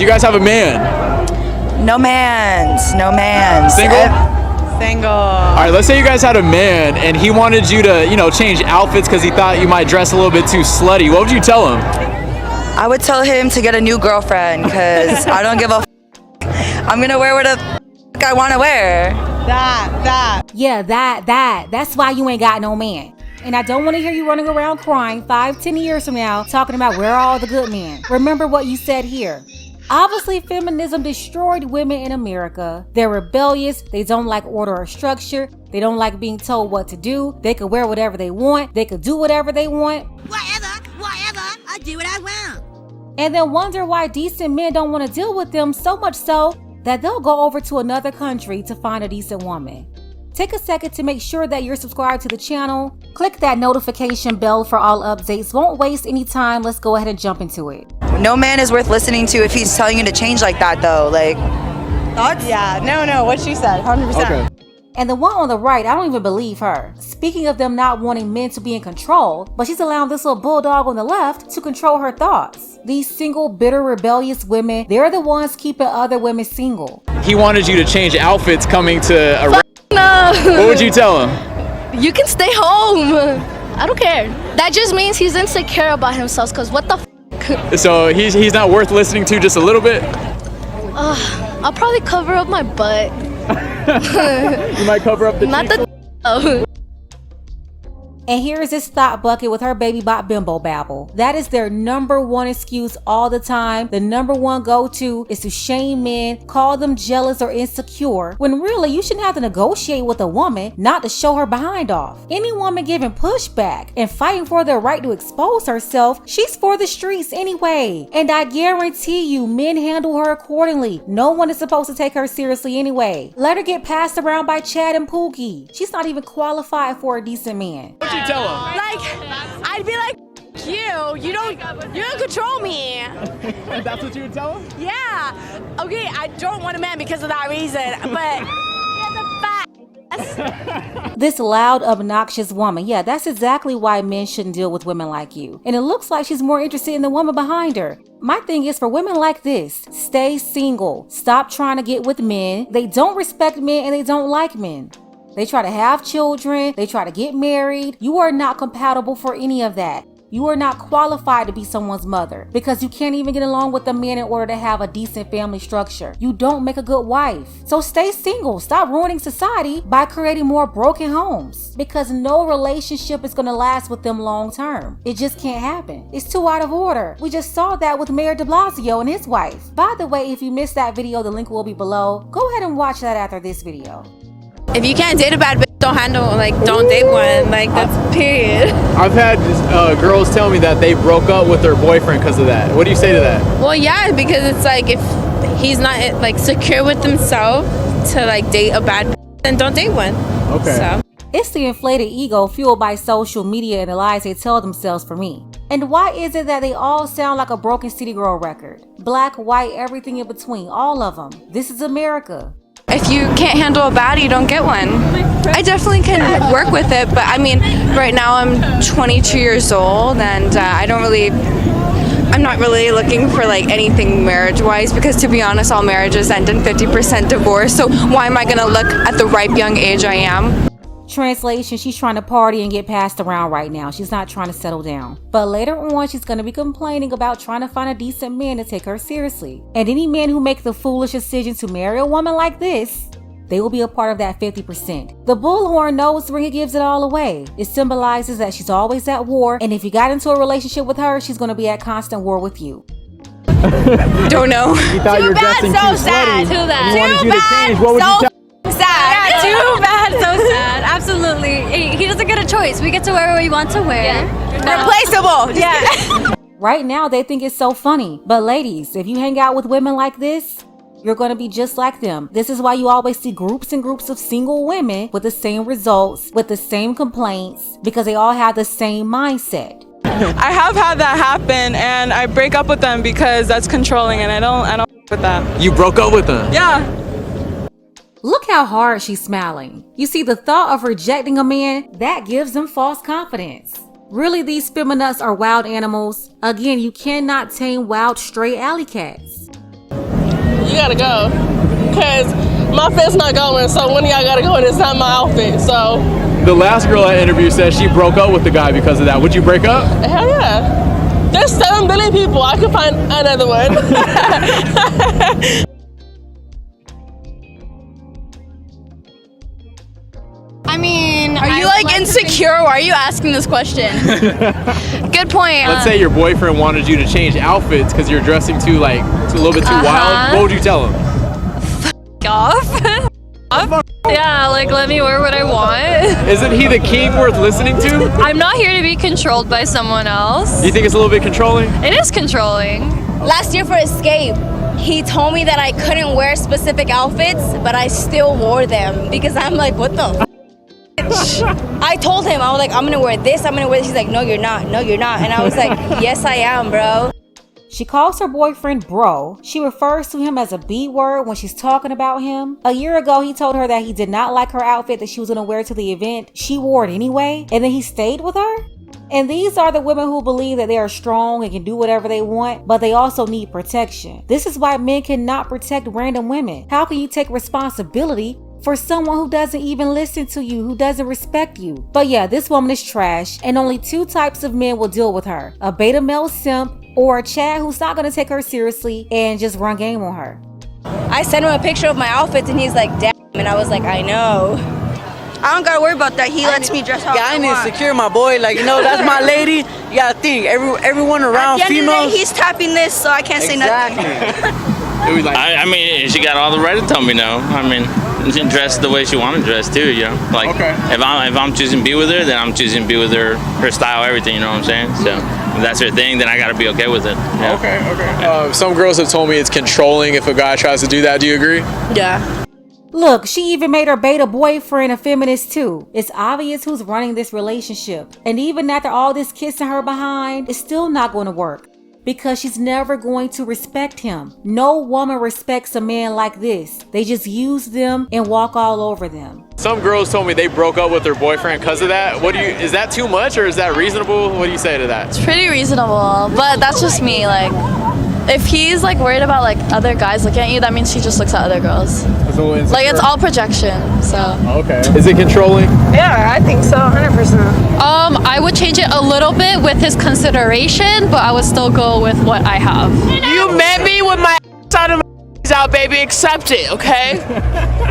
Do you guys have a man? No mans. No mans. Single? Single. All right, let's say you guys had a man and he wanted you to, change outfits because he thought you might dress a little bit too slutty. What would you tell him? I would tell him to get a new girlfriend because I don't give a I'm going to wear what the I want to wear. Yeah, that's why you ain't got no man. And I don't want to hear you running around crying 5-10 years from now talking about where are all the good men. Remember what you said here. Obviously, feminism destroyed women in America. They're rebellious, they don't like order or structure, they don't like being told what to do, they could wear whatever they want, they could do whatever they want. Whatever, I do what I want. And then wonder why decent men don't want to deal with them, so much so that they'll go over to another country to find a decent woman. Take a second to make sure that you're subscribed to the channel. Click that notification bell for all updates. Won't waste any time. Let's go ahead and jump into it. No man is worth listening to if he's telling you to change like that, though. Like, thoughts? Yeah, no, what she said, 100%. Okay. And the one on the right, I don't even believe her. Speaking of them not wanting men to be in control, but she's allowing this little bulldog on the left to control her thoughts. These single, bitter, rebellious women, they're the ones keeping other women single. He wanted you to change outfits coming to a No. What would you tell him? You can stay home. I don't care. That just means he's insecure about himself, because what the f***? So he's not worth listening to just a little bit? I'll probably cover up my butt. You might cover up the Not cheeks. the And here is this thought bucket with her baby bot bimbo babble. That is their number one excuse all the time. The number one go-to is to shame men, call them jealous or insecure, when really you shouldn't have to negotiate with a woman, not to show her behind off. Any woman giving pushback and fighting for their right to expose herself, she's for the streets anyway. And I guarantee you, men handle her accordingly. No one is supposed to take her seriously anyway. Let her get passed around by Chad and Pookie. She's not even qualified for a decent man. What'd you tell him? Like, I'd be like, you don't control me. That's what you would tell him? Yeah. Okay, I don't want a man because of that reason, but This loud, obnoxious woman, yeah, that's exactly why men shouldn't deal with women like you. And it looks like she's more interested in the woman behind her. My thing is, for women like this, stay single. Stop trying to get with men. They don't respect men and they don't like men. They try to have children, they try to get married. You are not compatible for any of that. You are not qualified to be someone's mother because you can't even get along with a man in order to have a decent family structure. You don't make a good wife. So stay single. Stop ruining society by creating more broken homes, because no relationship is going to last with them long term. It just can't happen. It's too out of order. We just saw that with Mayor de Blasio and his wife. By the way, if you missed that video, the link will be below. Go ahead and watch that after this video. If you can't date a bad bitch, don't date one. Like, that's period. I've had girls tell me that they broke up with their boyfriend because of that. What do you say to that? Well, yeah, because it's like, if he's not secure with himself to date a bad bitch, then don't date one. Okay. So. It's the inflated ego fueled by social media and the lies they tell themselves for me. And why is it that they all sound like a broken City Girl record? Black, white, everything in between, all of them. This is America. If you can't handle a baddie, don't get one. I definitely can work with it, but I mean, right now I'm 22 years old and I'm not really looking for anything marriage-wise, because to be honest, all marriages end in 50% divorce, so why am I gonna look at the ripe young age I am? Translation, she's trying to party and get passed around right now. She's not trying to settle down. But later on, she's going to be complaining about trying to find a decent man to take her seriously. And any men who make the foolish decision to marry a woman like this, they will be a part of that 50%. The bullhorn nose ring, it gives it all away. It symbolizes that she's always at war, and if you got into a relationship with her, she's going to be at constant war with you. Don't know. He thought you were dressing too slutty. Too bad. He wanted you to change. What would you tell? Sad. Yeah, too bad, so sad. Absolutely. He doesn't get a choice. We get to wear what we want to wear. Yeah. replaceable. Yeah. Right now, they think it's so funny. But ladies, if you hang out with women like this, you're going to be just like them. This is why you always see groups and groups of single women with the same results, with the same complaints, because they all have the same mindset. I have had that happen, and I break up with them because that's controlling, and I don't with that. You broke up with them? Yeah. Look how hard she's smiling. You see, the thought of rejecting a man, that gives them false confidence. Really, these feminists are wild animals. Again, you cannot tame wild stray alley cats. you gotta go. Because my fit's not going, so one of y'all gotta go and it's not my outfit, so. The last girl I interviewed said she broke up with the guy because of that. Would you break up? Hell yeah. There's 7 billion people. I could find another one. I mean, Are you like insecure? Why are you asking this question? Good point. Let's say your boyfriend wanted you to change outfits because you're dressing too a little bit too wild. What would you tell him? off. Yeah, like let me wear what I want. Isn't he the king worth listening to? I'm not here to be controlled by someone else. You think it's a little bit controlling? It is controlling. Last year for Escape, he told me that I couldn't wear specific outfits, but I still wore them because I'm like, what the I told him, I was like, I'm gonna wear this, I'm gonna wear this. He's like, no, you're not, no, you're not. And I was like, yes, I am, bro. She calls her boyfriend bro. She refers to him as a B word when she's talking about him. A year ago, he told her that he did not like her outfit that she was gonna wear to the event. She wore it anyway, and then he stayed with her? And these are the women who believe that they are strong and can do whatever they want, but they also need protection. This is why men cannot protect random women. How can you take responsibility for someone who doesn't even listen to you, who doesn't respect you? But yeah, this woman is trash, and only 2 types of men will deal with her: a beta male simp or a Chad who's not gonna take her seriously and just run game on her. I sent him a picture of my outfits and he's like, damn, and I was like, I know. I don't gotta worry about that. He lets me dress how I want. I need to secure my boy. Like, you know, that's my lady. You gotta think, everyone around At the end females. of the day, he's tapping this, so I can't say nothing. I mean, she got all the right to tell me no. I mean, she dressed the way she wanted to dress too, you know. Like, if I'm choosing to be with her, then I'm choosing to be with her style, everything. You know what I'm saying? So if that's her thing, then I gotta be okay with it. Yeah. Okay. Some girls have told me it's controlling if a guy tries to do that. Do you agree? Yeah. Look, she even made her beta boyfriend a feminist too. It's obvious who's running this relationship. And even after all this kissing her behind, it's still not going to work, because she's never going to respect him. No woman respects a man like this. They just use them and walk all over them. Some girls told me they broke up with their boyfriend because of that. Is that too much or is that reasonable? What do you say to that? It's pretty reasonable, but that's just me. Like, if he's like worried about like other guys looking at you, that means he just looks at other girls. Like, it's all projection, so. Okay. Is it controlling? Yeah, I think so, 100%. I would change it a little bit with his consideration, but I would still go with what I have. You met me with my out of my out, baby. Accept it, okay?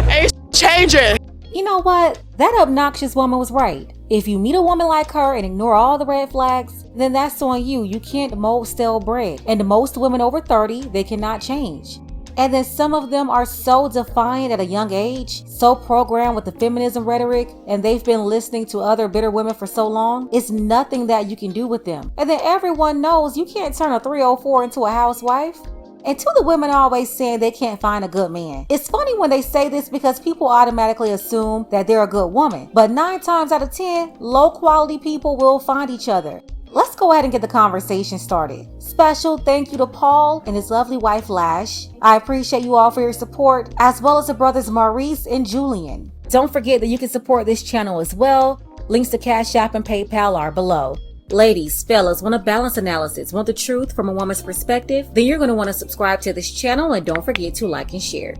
Ain't changing. You know what? That obnoxious woman was right. If you meet a woman like her and ignore all the red flags, then that's on you. You can't mold stale bread. And most women over 30, they cannot change. And then some of them are so defiant at a young age, so programmed with the feminism rhetoric, and they've been listening to other bitter women for so long, it's nothing that you can do with them. And then everyone knows you can't turn a 304 into a housewife. And to the women always saying they can't find a good man, it's funny when they say this because people automatically assume that they're a good woman. But 9 times out of 10, low quality people will find each other. Let's go ahead and get the conversation started. Special thank you to Paul and his lovely wife Lash. I appreciate you all for your support, as well as the brothers Maurice and Julian. Don't forget that you can support this channel as well. Links to Cash App and PayPal are below. Ladies, fellas, want a balanced analysis, want the truth from a woman's perspective? Then you're going to want to subscribe to this channel, and don't forget to like and share.